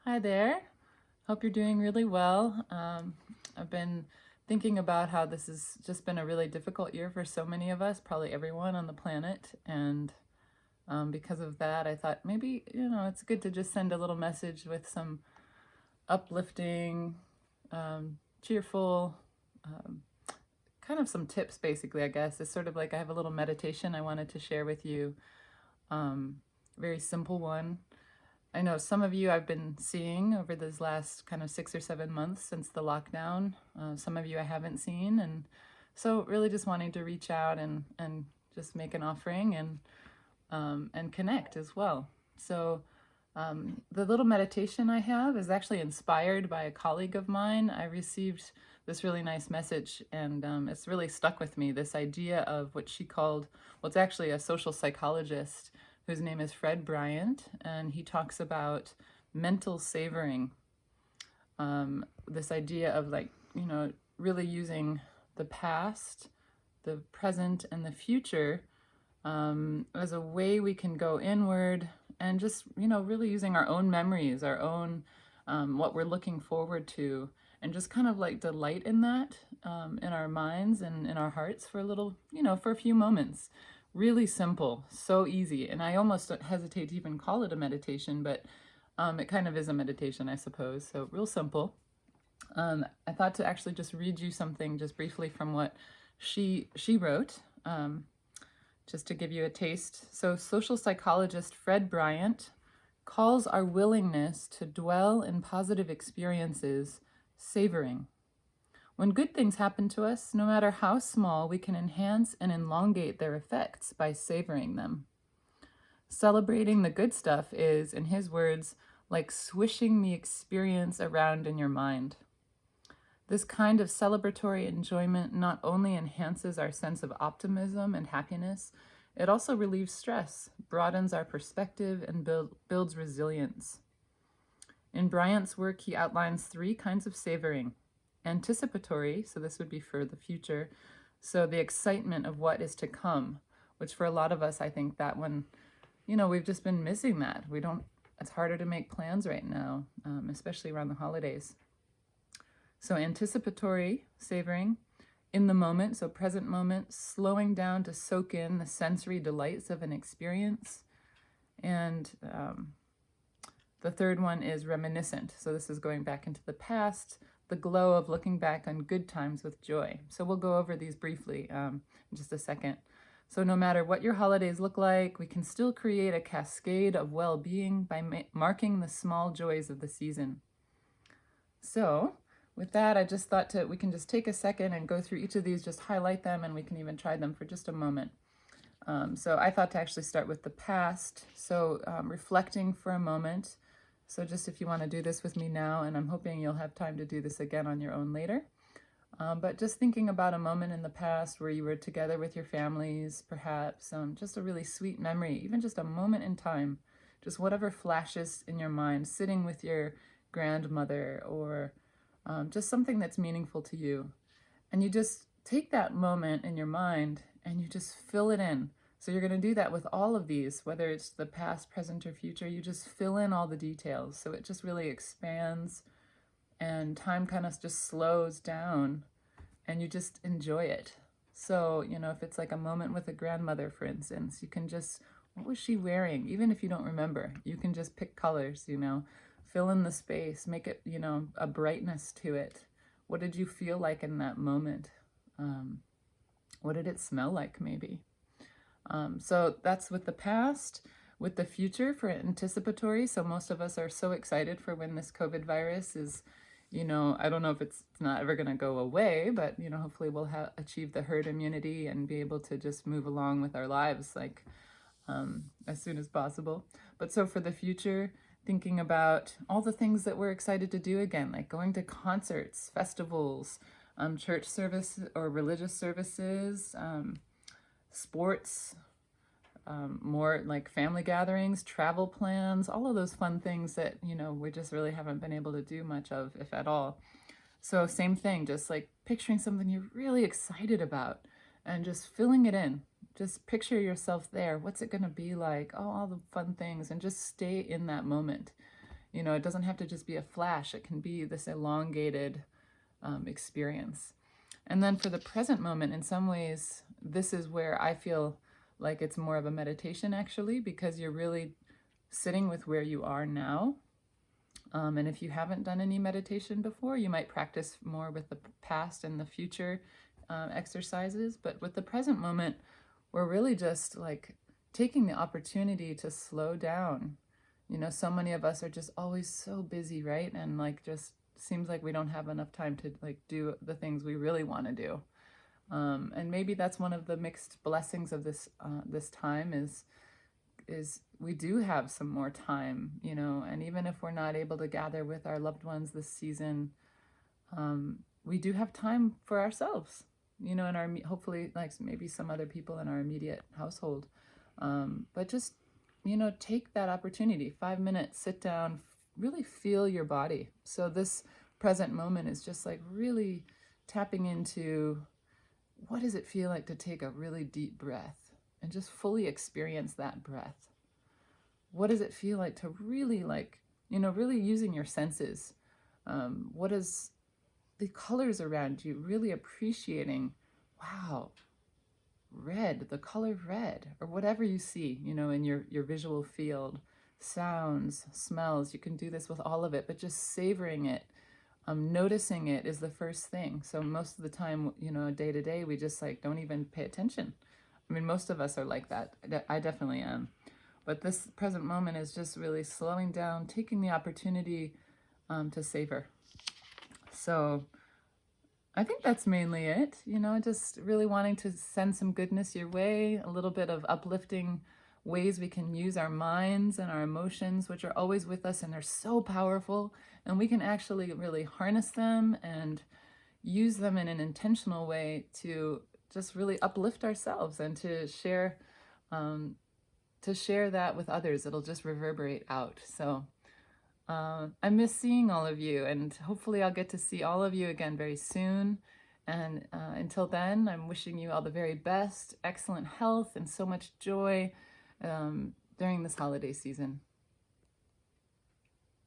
Hi there. Hope you're doing really well. I've been thinking about how this has just been a really difficult year for so many of us, probably everyone on the planet. And because of that, I thought maybe, it's good to just send a little message with some uplifting, cheerful, um, kind of some tips, basically, I guess. It's sort of like I have a little meditation I wanted to share with you. Very simple one. I know some of you I've been seeing over these last kind of 6 or 7 months since the lockdown. Some of you I haven't seen, and so really just wanting to reach out and just make an offering and connect as well. So the little meditation I have is actually inspired by a colleague of mine. I received this really nice message, and it's really stuck with me. This idea of what she called, well, it's actually a social psychologist whose name is Bryant, and he talks about mental savoring. This idea of really using the past, the present, and the future as a way we can go inward and just, really using our own memories, our own, what we're looking forward to, and just kind of like delight in that in our minds and in our hearts for a little, for a few moments. Really simple, so easy. And I almost hesitate to even call it a meditation, but it kind of is a meditation, I suppose. So real simple. I thought to actually just read you something just briefly from what she wrote, just to give you a taste. So social psychologist Bryant calls our willingness to dwell in positive experiences savoring. When good things happen to us, no matter how small, we can enhance and elongate their effects by savoring them. Celebrating the good stuff is, in his words, like swishing the experience around in your mind. This kind of celebratory enjoyment not only enhances our sense of optimism and happiness, it also relieves stress, broadens our perspective, and builds resilience. In Bryant's work, he outlines 3 kinds of savoring. Anticipatory, so this would be for the future, so the excitement of what is to come, which for a lot of us, I think that one, we've just been missing that. It's harder to make plans right now, especially around the holidays. So anticipatory savoring, in the moment, so present moment, slowing down to soak in the sensory delights of an experience. And the third one is reminiscent. So this is going back into the past, the glow of looking back on good times with joy. So we'll go over these briefly in just a second. So no matter what your holidays look like, we can still create a cascade of well-being by marking the small joys of the season. So with that, I just thought we can just take a second and go through each of these, just highlight them, and we can even try them for just a moment. So I thought to actually start with the past. So reflecting for a moment. So just if you want to do this with me now, and I'm hoping you'll have time to do this again on your own later. But just thinking about a moment in the past where you were together with your families, perhaps just a really sweet memory, even just a moment in time, just whatever flashes in your mind, sitting with your grandmother or just something that's meaningful to you. And you just take that moment in your mind and you just fill it in. So you're going to do that with all of these, whether it's the past, present, or future. You just fill in all the details. So it just really expands and time kind of just slows down and you just enjoy it. So, if it's like a moment with a grandmother, for instance, you can just, what was she wearing? Even if you don't remember, you can just pick colors, fill in the space, make it, a brightness to it. What did you feel like in that moment? What did it smell like, maybe? So that's with the past. With the future, for anticipatory, so most of us are so excited for when this COVID virus is, I don't know if it's not ever going to go away, but, hopefully we'll achieve the herd immunity and be able to just move along with our lives as soon as possible. But so for the future, thinking about all the things that we're excited to do again, like going to concerts, festivals, church service or religious services, sports, more like family gatherings, travel plans, all of those fun things that, we just really haven't been able to do much of, if at all. So same thing, just like picturing something you're really excited about and just filling it in. Just picture yourself there. What's it going to be like? Oh, all the fun things, and just stay in that moment. You know, it doesn't have to just be a flash. It can be this elongated experience. And then for the present moment, in some ways, this is where I feel like it's more of a meditation actually, because you're really sitting with where you are now. And if you haven't done any meditation before, you might practice more with the past and the future exercises. But with the present moment, we're really just like taking the opportunity to slow down. You know, so many of us are just always so busy, right? And like just seems like we don't have enough time to like do the things we really want to do. And maybe that's one of the mixed blessings of this time is we do have some more time, you know, and even if we're not able to gather with our loved ones this season, we do have time for ourselves, you know, and our hopefully like maybe some other people in our immediate household. But just, you know, take that opportunity, 5 minutes, sit down, really feel your body. So this present moment is just like really tapping into what does it feel like to take a really deep breath and just fully experience that breath. What does it feel like to really like, you know, really using your senses? What is the colors around you, really appreciating, wow, red, the color red, or whatever you see, you know, in your visual field, sounds, smells. You can do this with all of it, but just savoring it, noticing it is the first thing. So most of the time, you know, day to day, we just like don't even pay attention. I mean, most of us are like that. I definitely am. But this present moment is just really slowing down, taking the opportunity to savor. So I think that's mainly it, you know, just really wanting to send some goodness your way, a little bit of uplifting ways we can use our minds and our emotions, which are always with us and they're so powerful, and we can actually really harness them and use them in an intentional way to just really uplift ourselves and to share that with others. It'll just reverberate out. So I miss seeing all of you, and hopefully I'll get to see all of you again very soon. And until then, I'm wishing you all the very best, excellent health, and so much joy during this holiday season.